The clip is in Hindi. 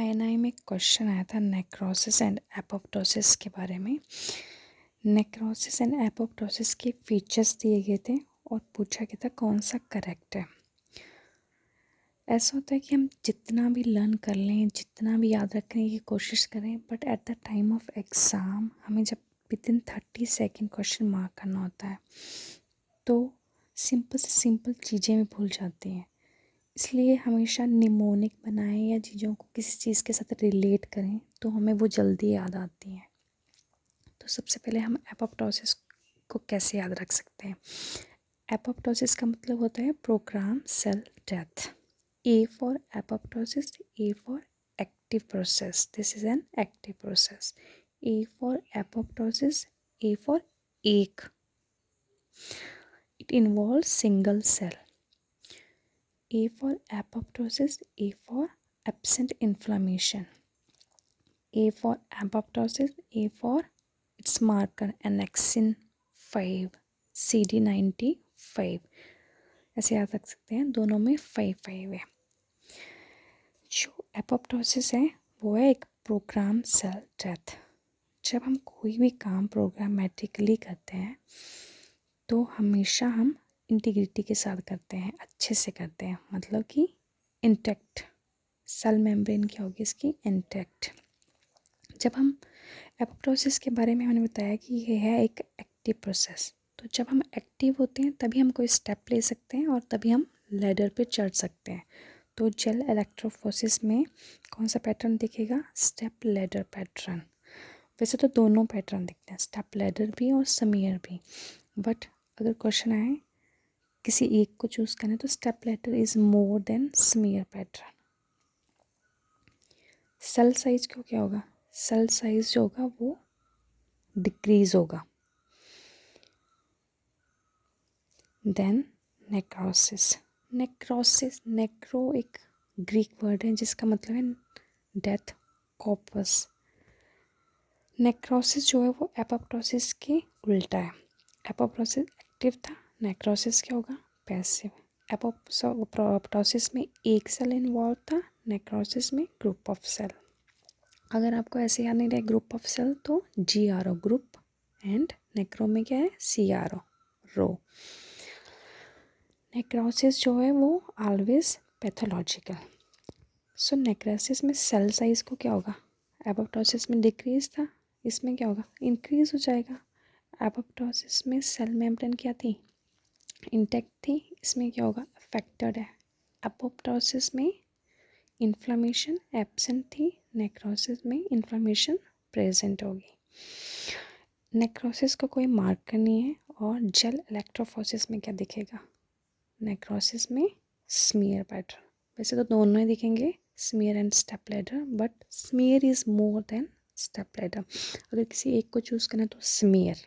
आईएनआई में क्वेश्चन आया था नेक्रोसिस एंड एपोप्टोसिस के बारे में। नेक्रोसिस एंड एपोप्टोसिस के फीचर्स दिए गए थे और पूछा गया था कौन सा करेक्ट है। ऐसा होता है कि हम जितना भी लर्न कर लें, जितना भी याद रखने की कोशिश करें, but at the time of exam हमें जब विदिन 30 सेकेंड क्वेश्चन मार्क करना होता है तो सिंपल से सिंपल चीज़ें भी भूल जाती हैं। इसलिए हमेशा निमोनिक बनाएं या चीज़ों को किसी चीज़ के साथ रिलेट करें तो हमें वो जल्दी याद आती हैं। तो सबसे पहले हम एपोप्टोसिस को कैसे याद रख सकते हैं। एपोप्टोसिस का मतलब होता है programme cell death. A for apoptosis, A for active process, this is an active process. A for apoptosis, A for एक, it involve single cell. A for apoptosis, A for absent inflammation. A for apoptosis, A for its marker annexin 5, CD95। ऐसे याद रख सकते हैं, दोनों में 5 है। जो एपोप्टोसिस है वो है एक प्रोग्राम सेल डेथ। जब हम कोई भी काम प्रोग्रामेटिकली करते हैं तो हमेशा हम इंटीग्रिटी के साथ करते हैं, अच्छे से करते हैं, मतलब कि इंटैक्ट। सेल मेम्ब्रेन क्या होगी इसकी, इंटैक्ट। जब हम एपोप्टोसिस के बारे में हमने बताया कि ये है एक एक्टिव प्रोसेस, तो जब हम एक्टिव होते हैं तभी हम कोई स्टेप ले सकते हैं और तभी हम लैडर पे चढ़ सकते हैं। तो जेल इलेक्ट्रोफोसिस में कौन सा पैटर्न दिखेगा, स्टेप लैडर पैटर्न। वैसे तो दोनों पैटर्न दिखते हैं, स्टेप लैडर भी और स्मीयर भी, बट अगर क्वेश्चन आए किसी एक को चूज़ करना तो step ladder is more than smear pattern. Cell size को क्या होगा, सेल साइज जो होगा वो डिक्रीज होगा। Then necrosis. नेक्रोसिस, नेक्रो एक ग्रीक वर्ड है जिसका मतलब है डेथ, कॉपस। नेक्रोसिस जो है वो एपोप्टोसिस के उल्टा है। एपोप्टोसिस एक्टिव था, नेक्रोसिस क्या होगा, पैसिव। एपोप्टोसिस में एक सेल इन्वॉल्व था, नेक्रोसिस में ग्रुप ऑफ सेल। अगर आपको ऐसे याद नहीं रहे ग्रुप ऑफ सेल तो GRO ग्रुप, एंड नेक्रो में क्या है, CRO रो। नेक्रोसिस जो है वो ऑलवेज पैथोलॉजिकल। सो नेक्रोसिस में सेल साइज को क्या होगा, एपोप्टोसिस में डिक्रीज था, इसमें क्या होगा, इंक्रीज हो जाएगा। एपोप्टोसिस में सेल मेम्ब्रेन क्या थी, इंटैक्ट थी, इसमें क्या होगा, अफेक्टेड है। एपोप्टोसिस में इन्फ्लामेशन एब्सेंट थी, नेक्रोसिस में इन्फ्लामेशन प्रेजेंट होगी। नेक्रोसिस का कोई मार्कर नहीं है। और जेल इलेक्ट्रोफोसिस में क्या दिखेगा, नेक्रोसिस में स्मीयर पैटर्न। वैसे तो दोनों ही दिखेंगे, smear and step ladder, but smear is more then step ladder. अगर किसी एक को चूज़ करना तो स्मीयर।